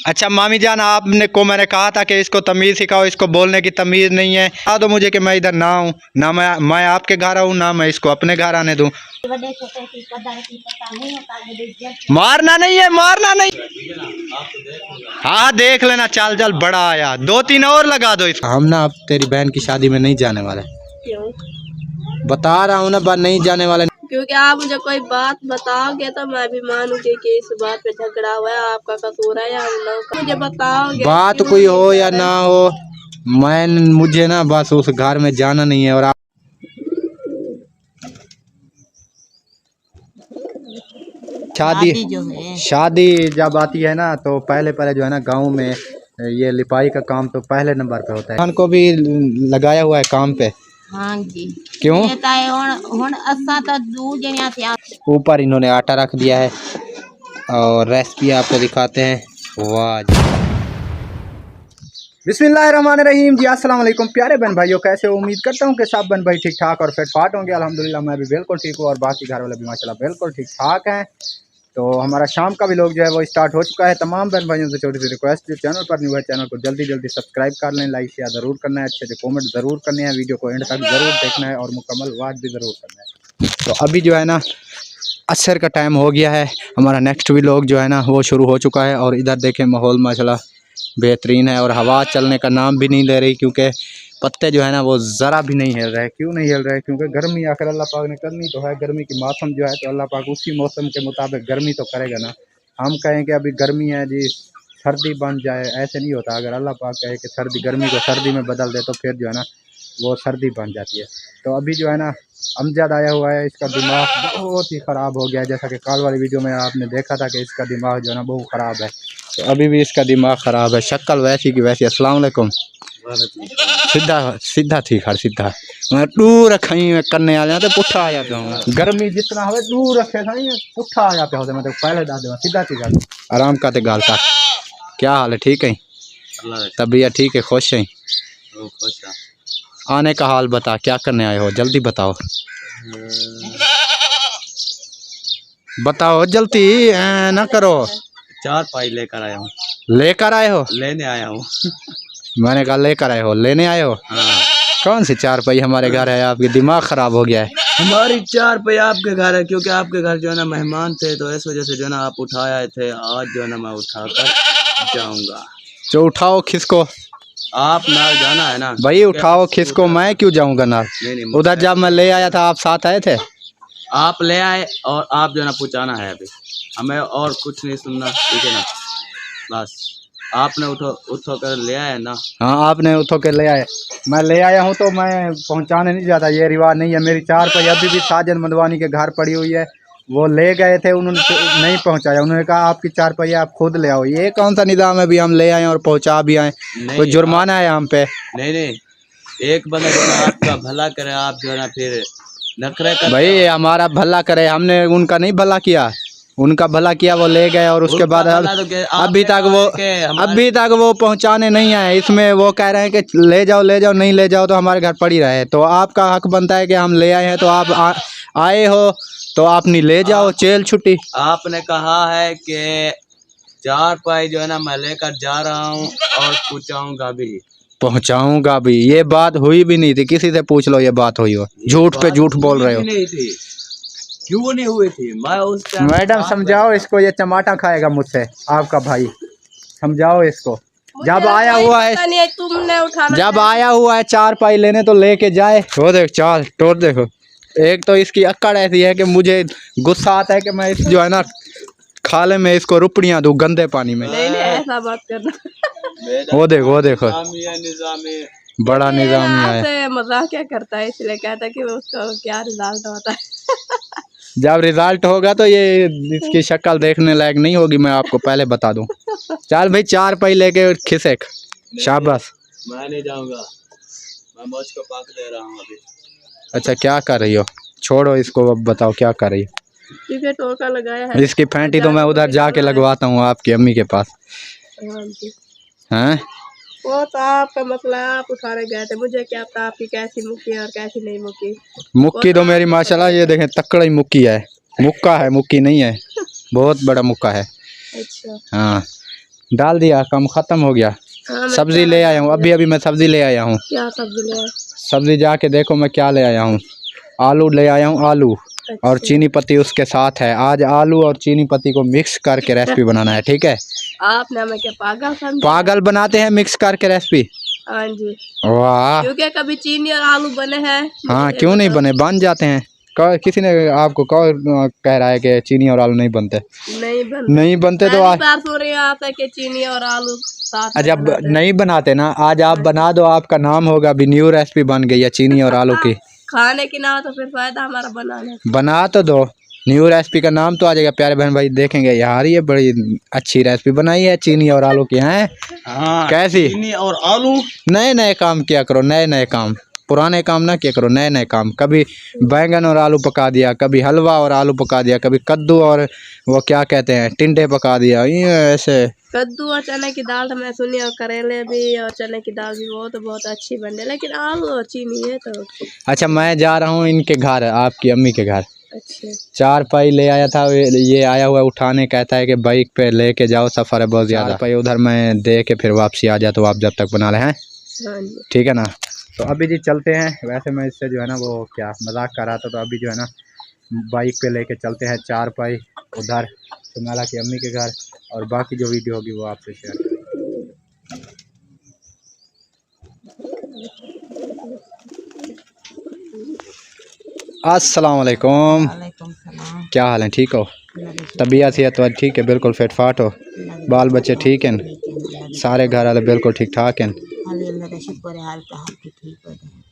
अच्छा मामी जान, आपने को मैंने कहा था कि इसको तमीज़ सिखाओ, इसको बोलने की तमीज़ नहीं है। बता दो मुझे कि मैं इधर ना आऊँ, ना मैं आपके घर आऊँ, ना मैं इसको अपने घर आने दूँ। मारना नहीं है, मारना नहीं। हाँ देख लेना, चल चल बड़ा आया, 2-3 और लगा दो इसको। हम ना अब तेरी बहन की शादी में नहीं जाने वाले। क्यों? बता रहा हूँ ना, बात नहीं जाने वाले। क्योंकि आप मुझे कोई बात बताओगे तो मैं भी मानूंगी कि इस बात पे झगड़ा हुआ है, आपका कसूर है या हम लोग का। मुझे बताओगे बात कोई हो या ना हो, मुझे ना बस उस घर में जाना नहीं है। और आप शादी जब आती है ना तो पहले जो है ना गांव में ये लिपाई का काम तो पहले नंबर पे होता है। को भी लगाया हुआ है काम पे। हाँ जी। क्यों? ऊपर इन्होंने आटा रख दिया है और रेसिपी आपको दिखाते हैं। वाह जी, बिस्मिल्लाहिर्रहमानिर्रहीम जी। अस्सलाम वालेकुम प्यारे बहन भाइयों, कैसे हो? उम्मीद करता हूँ कि सब बहन भाई ठीक ठाक और फिट फाट होंगे। अल्हम्दुलिल्लाह मैं भी बिल्कुल ठीक हूँ और बाकी घर वाले भी माशाल्लाह बिल्कुल ठीक ठाक हैं। तो हमारा शाम का भी लोग जो है वो स्टार्ट हो चुका है। तमाम बहन भाइयों से छोटी सी रिक्वेस्ट, जो चैनल पर न्यू है चैनल को जल्दी जल्दी सब्सक्राइब कर लें, लाइक शेयर ज़रूर करना है, अच्छे से कमेंट ज़रूर करने हैं, वीडियो को एंड तक ज़रूर देखना है और मुकम्मल वाच भी ज़रूर करना है। तो अभी जो है ना असर का टाइम हो गया है, हमारा नेक्स्ट व्लॉग जो है ना वो शुरू हो चुका है। और इधर देखें माहौल माशाल्लाह बेहतरीन है और हवा चलने का नाम भी नहीं ले रही, क्योंकि पत्ते जो है ना वो ज़रा भी नहीं हिल रहे। क्यों नहीं हिल रहे? क्योंकि गर्मी आखिर अल्लाह पाक ने करनी तो है। गर्मी की मौसम जो है तो अल्लाह पाक उसी मौसम के मुताबिक गर्मी तो करेगा ना। हम कहें कि अभी गर्मी है जी सर्दी बन जाए, ऐसे नहीं होता। अगर अल्लाह पाक कहे कि सर्दी गर्मी को सर्दी में बदल दे तो फिर जो है ना वो सर्दी बन जाती है। तो अभी जो है ना अमजद आया हुआ है, इसका दिमाग बहुत ही ख़राब हो गया है। जैसा कि कल वाली वीडियो में आपने देखा था कि इसका दिमाग जो है ना बहुत ख़राब है। तो अभी भी इसका दिमाग ख़राब है, शक्ल वैसी की वैसी। अस्सलाम वालेकुम। सीधा सीधा थी खर सीधा मैं दूर रखी में करने आ जाते पुट्ठा आ जाते हूँ। गर्मी जितना हो दूर रखे था पुट्ठा आ जाते होते। मैं तो पहले डाल दूँ सीधा सीधा आराम का गाल का। क्या हाल है? ठीक है? तबीयत ठीक है? खुश है? आने का हाल बता, क्या करने आए हो? जल्दी बताओ, बताओ जल्दी ना करो। 4 पाई लेकर आया हूँ। लेकर आए हो? लेने आया हूँ। मैंने कहा लेकर आए हो, लेने आए हो? हाँ। कौन सी 4 पाई हमारे घर है? आपके दिमाग खराब हो गया है। हमारी 4 पाई आपके घर है, क्योंकि आपके घर जो है ना मेहमान थे, तो इस वजह से जो है ना आप उठाए आए थे। आज जो है ना मैं उठा कर जाऊँगा। जो उठाओ खिसको, आप ना जाना है ना भाई उठाओ खिसको। मैं क्यों जाऊँगा ना? उधर जब मैं ले आया था आप साथ आए थे। आप ले आए और आप जो है ना पहुँचाना है। अभी हमें और कुछ नहीं सुनना, ठीक है ना? बस आपने उठो कर ले आए ना। हाँ आपने उठो के ले आए, मैं ले आया हूँ तो मैं पहुँचाने नहीं जाता, ये रिवाज नहीं है। मेरी 4 पाई अभी भी साजन मंदवानी के घर पड़ी हुई है, वो ले गए थे, उन्होंने नहीं पहुँचाया। उन्होंने कहा आपकी 4 पाई आप खुद ले आओ। ये कौन सा निज़ाम है? भी हम ले आए और पहुँचा भी आए, कोई जुर्माना है हम पे? नहीं, एक बंदा जो है आपका भला करे, आप जो है ना फिर नखरे कर। भाई हमारा भला करे, हमने उनका नहीं भला किया, उनका भला किया। वो ले गए और उसके बाद अभी तक वो पहुंचाने नहीं आए। इसमें वो कह रहे हैं कि ले जाओ, नहीं ले जाओ तो हमारे घर पड़ी रहे। तो आपका हक बनता है कि हम ले आए हैं तो आप आए हो तो आप नहीं ले जाओ, जेल छुट्टी। आपने कहा है कि 4 पाई जो है ना मैं लेकर जा रहा हूँ और पहुंचाऊंगा भी। ये बात हुई भी नहीं थी, किसी से पूछ लो ये बात हुई हो। झूठ पे झूठ बोल रहे हो। नहीं थी, क्यों नहीं हुई थी? मैं उस मैडम समझाओ इसको, ये टमाटर खाएगा मुझसे आपका भाई, समझाओ इसको। जब आया हुआ है, तुमने उठाना, जब आया हुआ है 4 पाई लेने तो लेके जाए। तो देख चाल टोर देखो, एक तो इसकी अक्कड़ ऐसी है कि मुझे गुस्सा आता है कि मैं इस जो है ना खाले में इसको रुपड़ियाँ दूं गंदे पानी में। नहीं ऐसा बात करना। वो देखो बड़ा निजामी है, मजाक क्या करता है, इसलिए कहता है कि उसका क्या रिजल्ट होता है। जब रिजल्ट होगा तो ये इसकी शक्ल देखने लायक नहीं होगी, मैं आपको पहले बता दूं। चल भाई 4 पाई लेके खिसक, शाबाश। मैं नहीं जाऊंगा, मैं मौज को पाक दे रहा हूं अभी। अच्छा क्या कर रही हो? छोड़ो इसको, अब बताओ क्या कर रही हो? टोका लगाया है। इसकी फैंटी तो मैं उधर जाके लगवाता हूँ आपकी अम्मी के पास। हैं? वो तो आपका मसला है, आप उठाने गए थे, मुझे क्या पता आपकी कैसी मुक्की और कैसी नहीं मुक्की। मुक्की तो मेरी माशाल्लाह ये देखें तकड़ी मुक्की है, मुक्का है, मुक्की नहीं है, बहुत बड़ा मुक्का है। अच्छा। हाँ डाल दिया, कम खत्म हो गया। हाँ, मैं सब्जी क्या ले आया हूँ, अभी मैं सब्जी ले आया हूँ। क्या सब्जी ले आए? सब्जी जाके देखो मैं क्या ले आया हूँ। आलू ले आया हूँ, आलू और अच्छा। चीनी पत्ती उसके साथ है। आज आलू और चीनी पत्ती को मिक्स करके रेसिपी बनाना है, ठीक है। आपने हमें क्या पागल समझा? पागल बनाते हैं मिक्स करके रेसिपी। हाँ जी, वाह। क्योंकि कभी चीनी और आलू बने हैं। हाँ मुझे क्यों नहीं बताओ। बने, बन जाते हैं। किसी ने आपको कौन कह रहा है कि चीनी और आलू नहीं बनते? नहीं बनते। नहीं बनते तो पहली बार सुन रही हूँ आपसे कि चीनी और आलू साथ में जब बनाते हैं। नहीं बनाते ना, आज आप बना दो, आपका नाम होगा। अभी न्यू रेसिपी बन गई है चीनी और आलू की। खाने की ना हो तो फिर फायदा हमारा बनाने का। बना तो दो, न्यू रेसिपी का नाम तो आ जाएगा। प्यारे बहन भाई देखेंगे यार ये बड़ी अच्छी रेसिपी बनाई है चीनी और आलू की। हैं हाँ, कैसी? चीनी और आलू। नए नए काम किया करो, नए नए काम। पुराने काम ना किया करो, नए नए काम। कभी बैंगन और आलू पका दिया, कभी हलवा और आलू पका दिया, कभी कद्दू और वो क्या कहते हैं टिंडे पका दिया। ये ऐसे कद्दू और चने की दाल तो मैं सुनी, और करेले भी और चने की दाल भी बहुत अच्छी बने, लेकिन आलू और चीनी है तो। अच्छा, मैं जा रहा हूँ इनके घर, आपकी अम्मी के घर। अच्छा। 4 पाई ले आया था, ये आया हुआ उठाने, कहता है कि बाइक पे लेके जाओ, सफ़र है बहुत ज़्यादा। 4 पाई उधर मैं दे के फिर वापसी आ जाए, तो आप जब तक बना लें। हैं हाँ जी। ठीक है ना। तो अभी जी चलते हैं। वैसे मैं इससे जो है ना वो क्या मजाक कर रहा था, तो अभी जो है ना बाइक पे लेके चलते हैं 4 पाई उधर सुनाला की अम्मी के घर, और बाकी जो वीडियो होगी वो आपसे शेयर करेंगे। अस्सलाम वालेकुम। क्या हाल है, ठीक हो? तबीयत सेहत तो ठीक है, बिल्कुल फिट फाट हो? बाल बच्चे ठीक हैं? सारे घर वाले बिल्कुल ठीक ठाक हैं?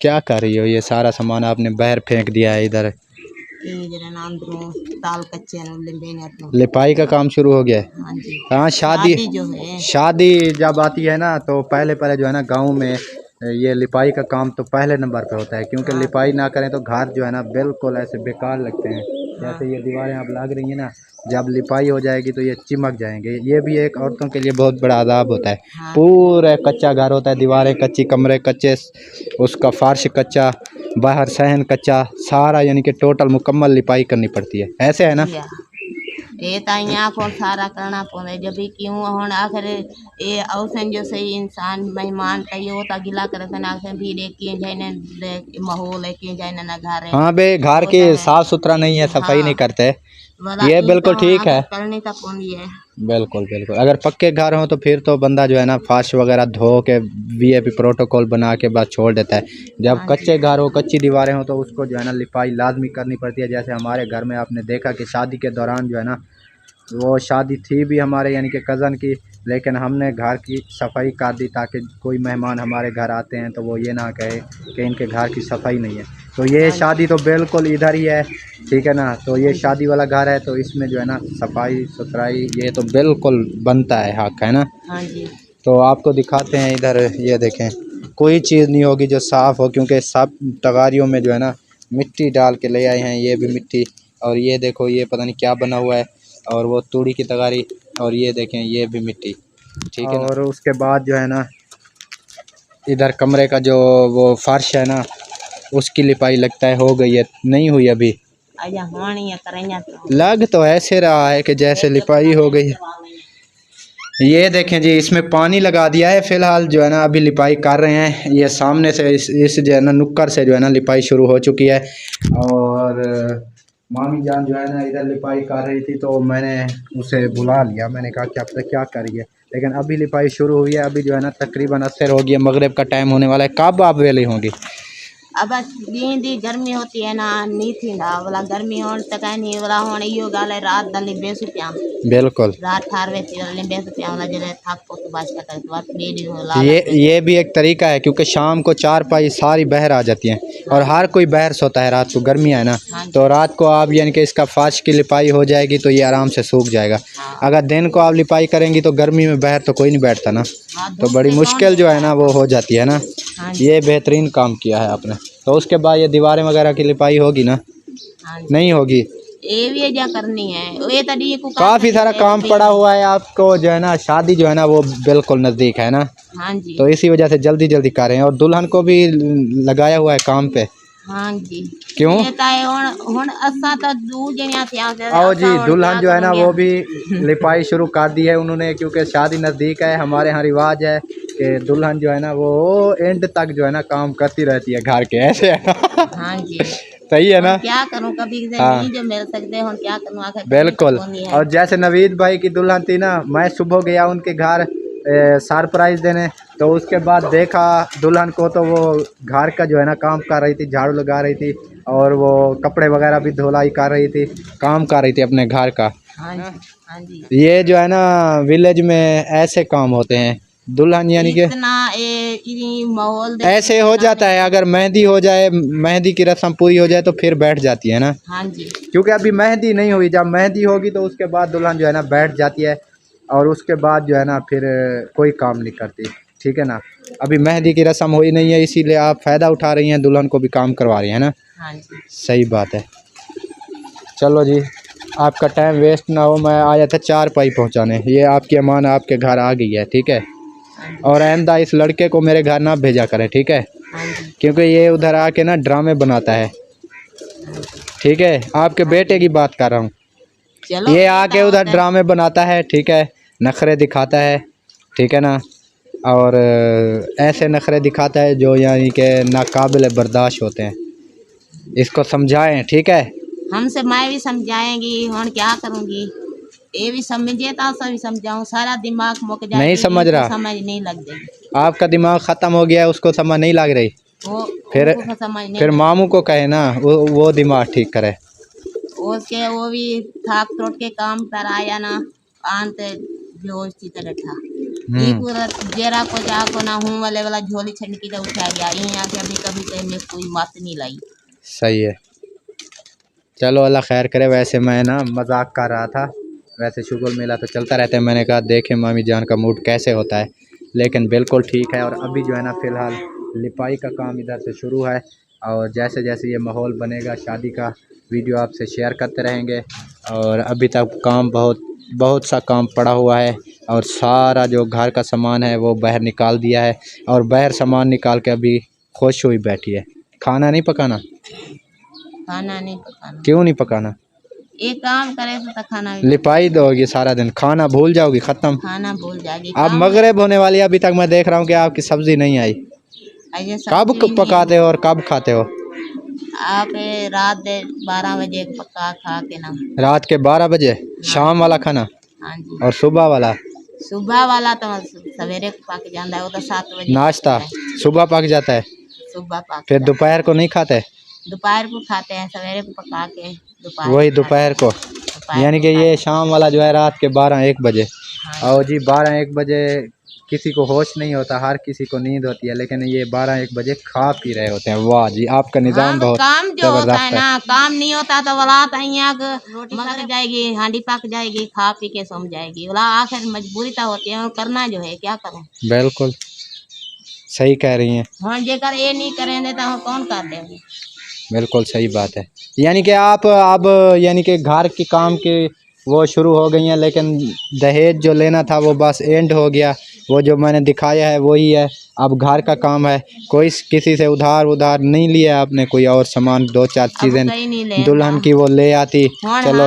क्या कर रही हो? ये सारा सामान आपने बाहर फेंक दिया है इधर। लिपाई का काम शुरू हो गया है। हाँ, शादी जब आती है ना तो पहले जो है ना गाँव में ये लिपाई का काम तो पहले नंबर पे होता है, क्योंकि लिपाई ना करें तो घर जो है ना बिल्कुल ऐसे बेकार लगते हैं। जैसे ये दीवारें आप लग रही हैं ना, जब लिपाई हो जाएगी तो ये चिमक जाएंगे। ये भी एक औरतों के लिए बहुत बड़ा अज़ाब होता है। पूरा कच्चा घर होता है, दीवारें कच्ची, कमरे कच्चे, उसका फर्श कच्चा, बाहर सहन कच्चा, सारा यानी कि टोटल मुकम्मल लिपाई करनी पड़ती है। ऐसे है ना। ये ताइयां को सारा करना पड़े जब भी क्यों होना आखिर ये औसन जो सही इंसान मेहमान का ये होता गिला करे तो ना भी देख जाए ना माहौल है कि जाए ना घर है। हाँ बे, घर के साफ सुथरा नहीं है, सफाई नहीं करते, ये बिल्कुल ठीक है। करने का कौन है? बिल्कुल बिल्कुल। अगर पक्के घर हो तो फिर तो बंदा जो है ना फर्श वगैरह धो के वीआईपी प्रोटोकॉल बना के बस छोड़ देता है। जब कच्चे घर हो, कच्ची दीवारें हो, तो उसको जो है ना लिपाई लाजमी करनी पड़ती है। जैसे हमारे घर में आपने देखा कि शादी के दौरान जो है ना, वो शादी थी भी हमारे यानी कि कज़न की, लेकिन हमने घर की सफाई कर दी ताकि कोई मेहमान हमारे घर आते हैं तो वो ये ना कहे कि इनके घर की सफाई नहीं है। तो ये शादी तो बिल्कुल इधर ही है, ठीक है ना। तो ये शादी वाला घर है, तो इसमें जो है ना सफाई सुथराई ये तो बिल्कुल बनता है, हक है ना। हाँ जी। तो आपको दिखाते हैं इधर, ये देखें, कोई चीज़ नहीं होगी जो साफ़ हो, क्योंकि सब तगारियों में जो है ना मिट्टी डाल के ले आए हैं। ये भी मिट्टी, और ये देखो ये पता नहीं क्या बना हुआ है, और वो तूड़ी की तगारी, और ये देखें ये भी मिट्टी, ठीक है। और उसके बाद जो है ना इधर कमरे का जो वो फर्श है ना, उसकी लिपाई लगता है हो गई है, नहीं हुई अभी। लग तो ऐसे रहा है कि जैसे लिपाई हो गई है। ये देखें जी, इसमें पानी लगा दिया है, फ़िलहाल जो है ना अभी लिपाई कर रहे हैं। ये सामने से इस जो है ना नुक्कड़ से जो है ना लिपाई शुरू हो चुकी है, और मामी जान जो है ना इधर लिपाई कर रही थी, तो मैंने उसे बुला लिया। मैंने कहा कि अब तक क्या करी है, लेकिन अभी लिपाई शुरू हुई है। अभी जो है ना तकरीबन असर हो गया, मगरिब का टाइम होने वाला है। कब आप वेली होंगी? अब दी गर्मी होती है ना, नहीं थी ना वाला गर्मी होने तक नहीं वाला होने यो गाले रात दली बेसु प्याम बिल्कुल रात थारवे थी बेसु प्याम वाला जले थाक पोत बाज का करे तो बात बेडी होला। ये भी एक तरीका है, क्योंकि शाम को 4 पाई सारी बहर आ जाती हैं, और हर कोई बहर सोता है रात को, गर्मी है ना। तो रात को आप यानी कि इसका फर्श की लिपाई हो जाएगी तो ये आराम से सूख जाएगा। अगर दिन को आप लिपाई करेंगी तो गर्मी में बहर तो कोई नहीं बैठता ना, तो बड़ी मुश्किल जो है ना वो हो जाती है ना। ये बेहतरीन काम किया है आपने। तो उसके बाद ये दीवारें वगैरह की लिपाई होगी ना? नहीं होगी, ये भी क्या करनी है, ये तड़ी को काफ़ी सारा काम पड़ा हुआ है आपको जो है ना। शादी जो है ना वो बिल्कुल नज़दीक है ना। हाँ जी। तो इसी वजह से जल्दी जल्दी कर रहे हैं, और दुल्हन को भी लगाया हुआ है काम पे। हाँ जी क्यों? ये ताए हुन असा तो दूर जणिया थी आओ जी, दुल्हन जो है ना वो भी लिपाई शुरू कर दी है उन्होंने, क्योंकि शादी नज़दीक है। हमारे यहाँ रिवाज है कि दुल्हन जो है ना वो एंड तक जो है ना काम करती रहती है घर के, ऐसे है ना। हाँ जी सही है ना। क्या करूं, कभी हाँ नहीं जो मिल सकते हैं क्या करूं, आखिर बिल्कुल। और जैसे नवीद भाई की दुल्हन थी ना, मैं सुबह गया उनके घर सरप्राइज देने, तो उसके बाद देखा दुल्हन को, तो वो घर का जो है ना काम कर रही थी, झाड़ू लगा रही थी और वो कपड़े वगैरह भी धुलाई कर रही थी, काम कर रही थी अपने घर का। हाँ जी हाँ जी ये जो है ना विलेज में ऐसे काम होते हैं। दुल्हन यानी कि इतना माहौल ऐसे हो जाता है, अगर मेहंदी हो जाए, मेहंदी की रस्म पूरी हो जाए तो फिर बैठ जाती है ना। हाँ जी क्योंकि अभी मेहंदी नहीं हुई, जब मेहंदी होगी तो उसके बाद दुल्हन जो है ना बैठ जाती है, और उसके बाद जो है ना फिर कोई काम नहीं करती, ठीक है ना। अभी मेहंदी की रस्म हुई नहीं है, इसीलिए आप फ़ायदा उठा रही हैं, दुल्हन को भी काम करवा रही हैं ना। हाँ जी सही बात है। चलो जी, आपका टाइम वेस्ट ना हो, मैं आया था 4 पाई पहुंचाने, ये आपकी अमान आपके घर आ गई है, ठीक है। और आइंदा इस लड़के को मेरे घर ना भेजा करें, ठीक है, हाँ जी क्योंकि ये उधर आके ना ड्रामे बनाता है, ठीक है। आपके बेटे की बात कर रहा हूँ। चलो ये आके उधर ड्रामे बनाता है, ठीक है, नखरे दिखाता है, ठीक है ना। और ऐसे नखरे दिखाता है जो यानी कि नाकाबिल बर्दाश्त होते हैं। इसको समझाएं, ठीक है। हमसे मैं भी समझाएंगी और क्या करूंगी, ये भी समझे तो सभी समझाऊं, सारा दिमाग मुक जाए नहीं समझ रहा, समझ नहीं लग जाएगी, आपका दिमाग ख़त्म हो गया है, उसको समझ नहीं लग रही। वो फिर उनको समझ नहीं फिर मामू को कहे ना, वो दिमाग ठीक करे। उसके वो भी थाक टूट के काम पर आया ना, आंत बेहोश की तरह था। ये पूरा जेरा को जाको ना हूँ वाला झोली छंड की तो उठा गया, यहाँ के अभी कभी तो में कोई बात नहीं लाई। सही है, चलो अल्लाह खैर करे। वैसे मैं ना मजाक कर रहा था, वैसे शुगर मेला तो चलता रहता है, मैंने कहा देखें मामी जान का मूड कैसे होता है, लेकिन बिल्कुल ठीक है। और अभी जो है ना फ़िलहाल लिपाई का काम इधर से शुरू है, और जैसे जैसे ये माहौल बनेगा शादी का, वीडियो आपसे शेयर करते रहेंगे। और अभी तक काम बहुत सा काम पड़ा हुआ है, और सारा जो घर का सामान है वो बाहर निकाल दिया है, और बाहर सामान निकाल के अभी खुश हुई बैठी है। खाना नहीं पकाना? खाना नहीं पकाना। क्यों नहीं पकाना? एक काम करे तो खाना भी लिपाई दोगी सारा दिन, खाना भूल जाओगी, ख़त्म। खाना भूल जाएगी। अब मगरिब होने वाली है, अभी तक मैं देख रहा हूँ कि आपकी सब्ज़ी नहीं आई। कब पकाते हो और कब खाते हो? आप रात 12 बजे पका खा के ना। रात के 12 बजे शाम वाला खाना? हाँ जी। और सुबह वाला? सुबह वाला तो सवेरे पक जाता है, वो तो 7 बजे नाश्ता सुबह पक जाता है, सुबह पक। फिर दोपहर को नहीं खाते? दोपहर को खाते हैं, सवेरे को पका के दोपहर। वही दोपहर को, यानी कि ये शाम वाला जो है रात के 12-1 बजे। हाँ। और जी 12-1 बजे किसी को होश नहीं होता, हर किसी को नींद होती है, लेकिन ये 12-1 बजे खा पी रहे होते हैं। वाह जी, आपका निज़ाम बहुत काम जो होता है जबरदस्त ना, काम नहीं होता तो वाला रोटी पक जाएगी, हांडी पक जाएगी, खा पी के सो जाएगी, वाला आखिर मजबूरी तो होती है और करना जो है क्या करूं। बिल्कुल सही कह रही हैं। हाँ, जेकर ये नहीं करेंगे तो हम कौन कर देंगे। बिल्कुल सही बात है। यानी कि आप अब यानी कि घर के काम की वो शुरू हो गई हैं, लेकिन दहेज जो लेना था वो बस एंड हो गया, वो जो मैंने दिखाया है वही है। अब घर का काम है, कोई किसी से उधार नहीं लिया आपने, कोई और सामान 2-4 चीज़ें दुल्हन की वो ले आती। चलो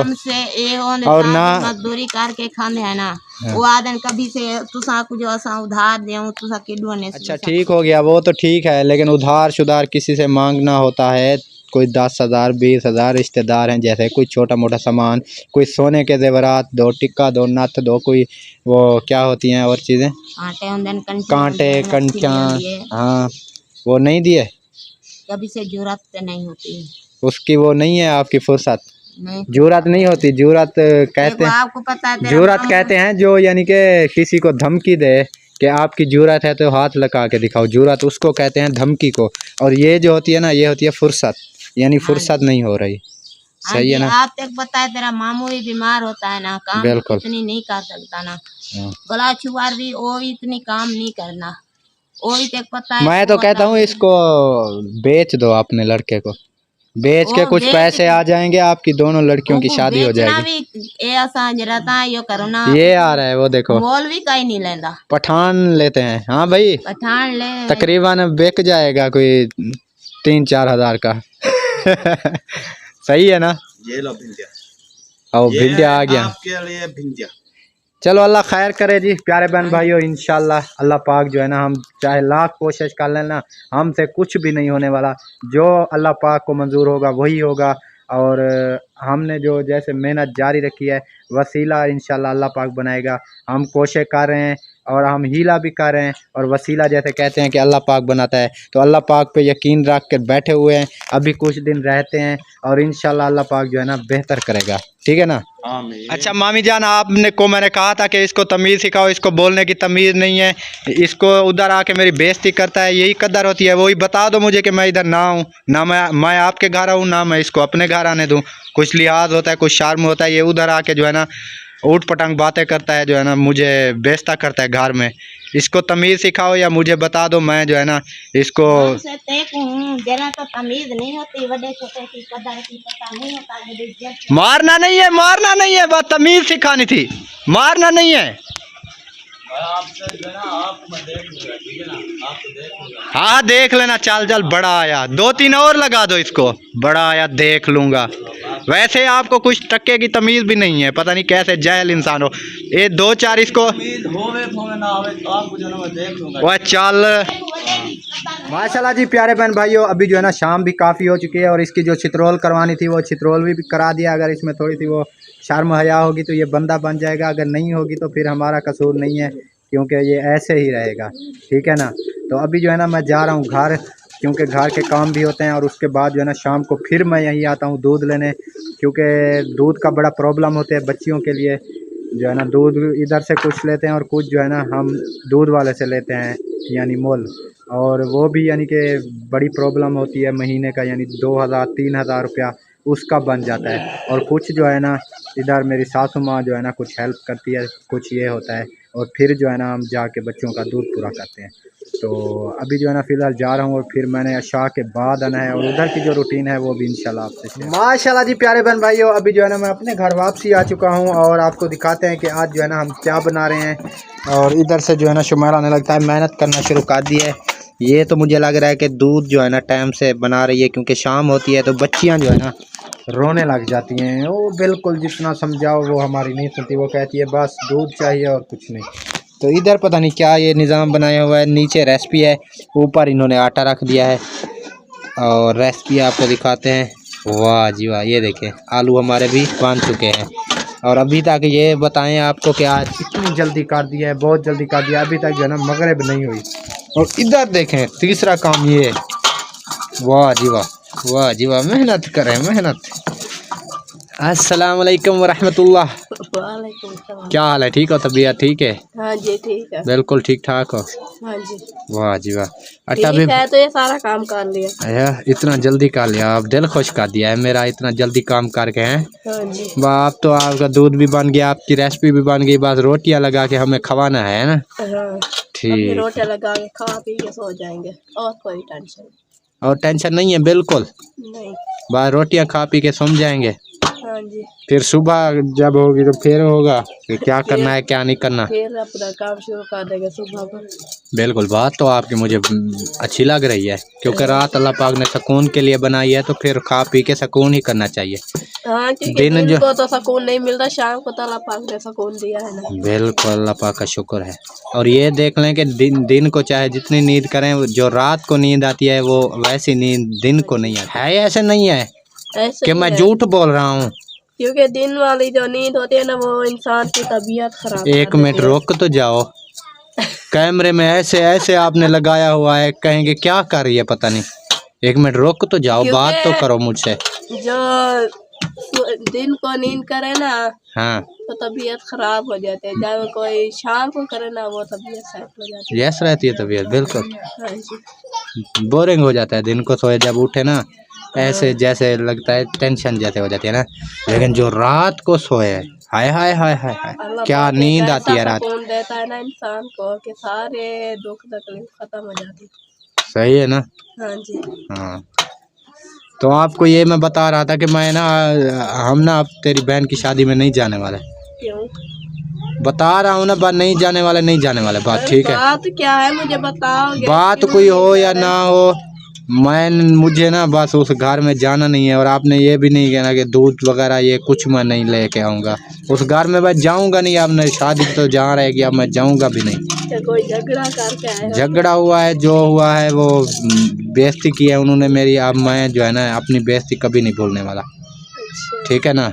और ना मजदूरी करके खाने है ना, वो आदन कभी से तुसा कुछ ऐसा उधार देऊं तुसा किडो ने। अच्छा ठीक हो गया, वो तो ठीक है, लेकिन उधार शुधार किसी से मांगना होता है, कोई 10,000 20,000 रिश्तेदार हैं, जैसे कोई छोटा मोटा सामान, कोई सोने के जेवरात दो, टिक्का दो, नथ दो, कोई वो क्या होती हैं और चीज़ें, कांटे कंचा, हाँ वो नहीं दिए। कभी से जरूरत नहीं होती, उसकी वो नहीं है आपकी फुर्सत, जरूरत नहीं होती। जरूरत कहते हैं, आपको पता है जरूरत कहते हैं जो यानी कि किसी को धमकी दे कि आपकी जरूरत है तो हाथ लगा के दिखाओ, जरूरत उसको कहते हैं, धमकी को। और ये जो होती है ना, ये होती है फुर्सत, यानी फुर्सत नहीं हो रही। सही है ना। आप तक पता है तेरा मामू भी बीमार होता है ना, काम इतनी नहीं कर सकता ना, गला छुआर भी वो इतनी काम नहीं करना, वो भी तक पता है। मैं तो कहता हूँ इसको बेच दो, अपने लड़के को बेच के कुछ पैसे आ जाएंगे, आपकी दोनों लड़कियों की शादी हो जाएगी। ये आ रहा है वो देखो, मोल भी कहीं नहीं लेंदा, पठान लेते हैं। हाँ भाई पठान ले तकरीबन बिक जाएगा कोई 3-4 हज़ार का। सही है ना। ये लो भिंडिया, और भिंडिया आ गया आपके लिए भिंडिया। चलो अल्लाह खैर करे जी प्यारे बहन भाइयों, इंशाल्लाह अल्लाह पाक जो है ना, हम चाहे लाख कोशिश कर लेना हमसे कुछ भी नहीं होने वाला। जो अल्लाह पाक को मंजूर होगा वही होगा। और हमने जो जैसे मेहनत जारी रखी है, वसीला इंशाल्लाह अल्लाह पाक बनाएगा। हम कोशिश कर रहे हैं और हम हीला भी कर रहे हैं, और वसीला जैसे कहते हैं कि अल्लाह पाक बनाता है, तो अल्लाह पाक पे यकीन रख कर बैठे हुए हैं। अभी कुछ दिन रहते हैं और इंशाल्लाह अल्लाह पाक जो है ना बेहतर करेगा, ठीक है ना। अच्छा मामी जान, आपने को मैंने कहा था कि इसको तमीज़ सिखाओ, इसको बोलने की तमीज़ नहीं है, इसको उधर आके मेरी बेइज्जती करता है, यही कदर होती है। वही बता दो मुझे कि मैं इधर ना आऊँ, ना मैं आपके घर आऊँ, ना मैं इसको अपने घर आने दूँ। कुछ लिहाज होता है, कुछ शर्म होता है, ये उधर आके जो है ना ऊट पटांग बातें करता है, जो है ना मुझे बेइज्जत करता है घर में। इसको तमीज़ सिखाओ या मुझे बता दो, मैं जो है ना इसको जरा तो तमीज नहीं होती, बड़े छोटे की कदर की पता नहीं होता। मारना नहीं है, मारना नहीं है, बस तमीज़ सिखानी थी, मारना नहीं है। हाँ देख लेना, चल चल बड़ा आया, 2-3 और लगा दो इसको, बड़ा आया देख लूंगा। वैसे आपको कुछ टक्के की तमीज़ भी नहीं है, पता नहीं कैसे जाहिल इंसान हो। ये 2-4 इसको वह चल। माशाल्लाह जी प्यारे बहन भाइयों, अभी जो है ना शाम भी काफ़ी हो चुकी है, और इसकी जो चित्रोल करवानी थी वो चित्रोल भी करा दिया। अगर इसमें थोड़ी सी वो शर्म हया होगी तो ये बंदा बन जाएगा, अगर नहीं होगी तो फिर हमारा कसूर नहीं है, क्योंकि ये ऐसे ही रहेगा, ठीक है ना। तो अभी जो है ना मैं जा रहा हूँ घर, क्योंकि घर के काम भी होते हैं, और उसके बाद जो है ना शाम को फिर मैं यहीं आता हूँ दूध लेने, क्योंकि दूध का बड़ा प्रॉब्लम होता है बच्चियों के लिए। जो है ना दूध इधर से कुछ लेते हैं और कुछ जो है ना हम दूध वाले से लेते हैं, यानी मोल, और वो भी यानी कि बड़ी प्रॉब्लम होती है महीने का, यानी 2000-3000 रुपया उसका बन जाता है। और कुछ जो है ना इधर मेरी सासू माँ जो है ना कुछ हेल्प करती है, कुछ ये होता है, और फिर जो है ना हम जाके बच्चों का दूध पूरा करते हैं। तो अभी जो है ना फ़िलहाल जा रहा हूँ, और फिर मैंने अशा के बाद आना है, और उधर की जो रूटीन है वो भी इंशाल्लाह आपसे। माशाल्लाह जी प्यारे बहन भाइयों, अभी जो है ना मैं अपने घर वापसी आ चुका हूँ, और आपको दिखाते हैं कि आज जो है ना हम क्या बना रहे हैं। और इधर से जो है ना शुमार आने लगता है, मेहनत करना शुरू कर दी है। ये तो मुझे लग रहा है कि दूध जो है ना टाइम से बना रही है, क्योंकि शाम होती है तो बच्चियाँ जो है ना रोने लग जाती हैं। वो बिल्कुल जितना समझाओ वो हमारी नहीं सुनती, वो कहती है बस दूध चाहिए और कुछ नहीं। तो इधर पता नहीं क्या ये निज़ाम बनाया हुआ है, नीचे रेसिपी है, ऊपर इन्होंने आटा रख दिया है, और रेसिपी आपको दिखाते हैं। वाह जी वाह, ये देखें आलू हमारे भी बन चुके हैं, और अभी तक ये बताएं आपको कि आज इतनी जल्दी कर दिया है, बहुत जल्दी कर दिया, अभी तक जो है ना मगरिब नहीं हुई। और इधर देखें तीसरा काम ये, वाह जी वाह, वाह जी वाह, मेहनत करें मेहनत। अस्सलाम वालेकुम वरहमतुल्लाह। वालेकुम सलाम। क्या हाल है, ठीक हो, तबीयत ठीक है? हाँ जी ठीक है। बिल्कुल ठीक ठाक हो? हाँ जी वाह जी वाह। अच्छा ठीक है, तो ये सारा काम कर लिया। अया इतना जल्दी कर लिया, आप दिल खुश कर दिया है मेरा, इतना जल्दी काम करके हैं। हाँ जी वाह, अब तो आपका दूध भी बन गया, आपकी रेसिपी भी बन गई, बस रोटियां लगा के हमें खवाना है ना। हाँ, ठीक, रोटियां लगा के खा पी के सो जाएंगे, और कोई टेंशन और टेंशन नहीं है बिल्कुल, नहीं। बस रोटियां खा पी के सो जाएंगे। हाँ जी, फिर सुबह जब होगी तो फिर होगा कि क्या करना है क्या नहीं करना। फिर अपना काम शुरू कर देंगे सुबह को। बिल्कुल, बात तो आपकी मुझे अच्छी लग रही है, क्योंकि रात अल्लाह पाक ने सुकून के लिए बनाई है, तो फिर खा पी के सुकून ही करना चाहिए। हाँ, क्योंकि दिन को तो सुकून नहीं मिलता, शाम को तो अल्लाह पाक ने सुकून दिया है ना। बिल्कुल, अल्लाह पाक का शुक्र है। और ये देख लें कि दिन को चाहे जितनी नींद करें, जो रात को नींद आती है वो वैसी नींद दिन को नहीं आती है। ऐसे नहीं है ऐसे कि ही मैं है। झूठ बोल रहा हूँ, क्योंकि दिन वाली जो नींद होती है ना, वो इंसान की तबीयत खराब एक कर मिनट देती है। रोक तो जाओ, कैमरे में ऐसे ऐसे आपने लगाया हुआ है, कहेंगे क्या कर रही है पता नहीं। एक मिनट रोक तो जाओ, बात तो करो मुझसे। जो दिन को नींद करे ना हाँ, तो तबीयत खराब हो जाती है, जब कोई शाम को करे ना वो तबीयत सेट हो जाती यस रहती है तबीयत, बिल्कुल है। हाँ जी, बोरिंग हो जाता है दिन को सोए, जब उठे ना ऐसे जैसे लगता है टेंशन जैसे हो जाती है ना। लेकिन जो रात को सोए, हाय हाय हाय हाय हाय, अल्लाह क्या पाक नींद ऐसा आती है रात। सुकून देता है ना इंसान को कि सारे दुख तकलीफ खत्म हो जाती है। सही है ना। हाँ जी, हाँ, तो आपको ये मैं बता रहा था कि मैं ना हम ना अब तेरी बहन की शादी में नहीं जाने वाले। क्यों? बता रहा हूँ ना, बात नहीं जाने वाले, नहीं जाने वाले, बात ठीक है। बात क्या है मुझे बताओ। बात कोई हो या ना हो, मुझे ना बस उस घर में जाना नहीं है, और आपने ये भी नहीं कहना कि दूध वगैरह ये कुछ मैं नहीं लेके आऊँगा। उस घर में मैं जाऊँगा नहीं, आपने शादी तो जहाँ रहेगी, अब मैं जाऊँगा भी नहीं। कोई झगड़ा करके आए हो? झगड़ा हुआ है, जो हुआ है वो बेइज्जती की है उन्होंने मेरी। अब मैं जो है ना अपनी बेइज्जती कभी नहीं भूलने वाला, अच्छा। ठीक है ना,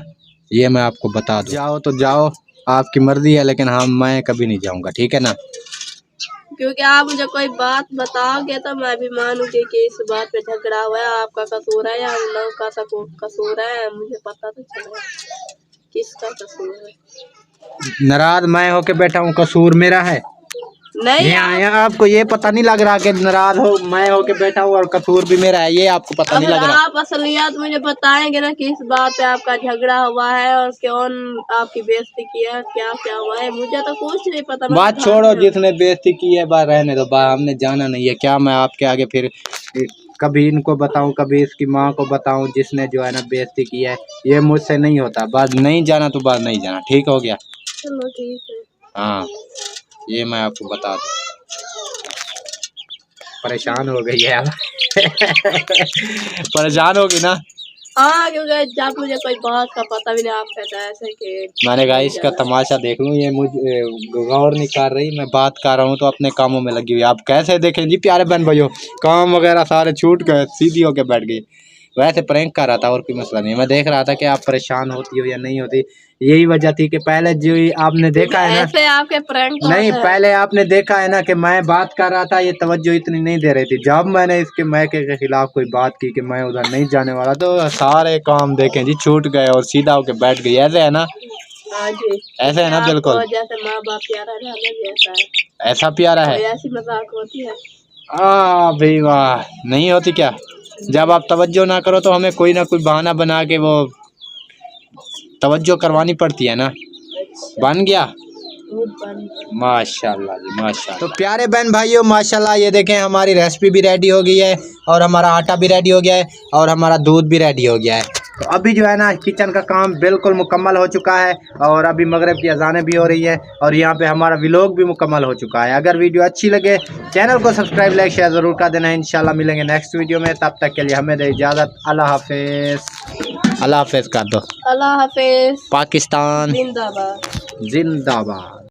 ये मैं आपको बता दूँ। जाओ तो जाओ, आपकी मर्जी है, लेकिन हाँ मैं कभी नहीं जाऊँगा, ठीक है ना। क्योंकि आप मुझे कोई बात बताओगे तो मैं भी मानूंगी कि इस बात पे झगड़ा हुआ है, आपका कसूर है या उन लोगों का कसूर है, मुझे पता तो चले किसका कसूर है। नाराज मैं होके बैठा हूँ, कसूर मेरा है? नहीं यहाँ आपको ये पता नहीं लग रहा कि नाराज हो मैं होके बैठा हूँ और कसूर भी मेरा है, ये आपको पता नहीं लग रहा? आप असलियत मुझे बताएंगे ना कि इस बात पे आपका झगड़ा हुआ है और कौन आपकी बेइज्जती की है, क्या क्या हुआ है, मुझे तो कुछ नहीं पता। बात छोड़ो, जिसने बेइज्जती की है बात रहने दो, बात हमने जाना नहीं है। क्या मैं आपके आगे फिर कभी इनको बताऊं, कभी इसकी माँ को बताऊं जिसने जो है ना बेइज्जती की है? ये मुझसे नहीं होता, बात नहीं जाना तो बात नहीं जाना, ठीक हो गया? चलो ठीक है। हाँ ये मैं आपको बता दूं। परेशान हो गई है अब परेशान होगी ना? हाँ क्योंकि जब मुझे कोई बात का पता भी नहीं, आप कहते हैं ऐसे कि मैंने कहा इसका तमाशा देख लूं, ये मुझे गौर नहीं कर रही, मैं बात कर रहा हूँ तो अपने कामों में लगी हुई। आप कैसे देखें जी प्यारे बहन भाइयों, काम वगैरह सारे छूट गए, सीधी होके बैठ गई। वैसे प्रैंक कर रहा था और कोई मसला नहीं, मैं देख रहा था कि आप परेशान होती हो या नहीं होती। यही वजह थी कि पहले जो आपने देखा है ना, ऐसे आपके प्रैंक नहीं पहले आपने देखा है ना कि मैं बात कर रहा था, ये तवज्जो इतनी नहीं दे रही थी। जब मैंने इसके मैके के खिलाफ कोई बात की कि मैं उधर नहीं जाने वाला, तो सारे काम देखें जी छूट गए और सीधा होके बैठ गई। ऐसे है ना? हाँ जी ऐसे है ना? बिल्कुल जैसे माँ बाप प्यारा रहना जैसा है, ऐसा प्यारा है। ऐसी मजाक होती है। भाई वाह, नहीं होती क्या? जब आप तवज्जो ना करो तो हमें कोई ना कोई बहाना बना के वो तवज्जो करवानी पड़ती है ना। बन गया माशाल्लाह जी माशाल्लाह। तो प्यारे बहन भाइयों माशाल्लाह, ये देखें हमारी रेसिपी भी रेडी हो गई है और हमारा आटा भी रेडी हो गया है और हमारा दूध भी रेडी हो गया है। तो अभी जो है ना किचन का काम बिल्कुल मुकम्मल हो चुका है और अभी मगरिब की अजानें भी हो रही है और यहाँ पे हमारा व्लॉग भी मुकम्मल हो चुका है। अगर वीडियो अच्छी लगे चैनल को सब्सक्राइब लाइक शेयर ज़रूर कर देना है। इंशाल्लाह मिलेंगे नेक्स्ट वीडियो में, तब तक के लिए हमें दे इजाज़त। अल्लाह हाफिज़। अल्लाह हाफिज़ कर दो। अल्लाह हाफिज़। पाकिस्तान जिंदाबाद। जिंदाबाद।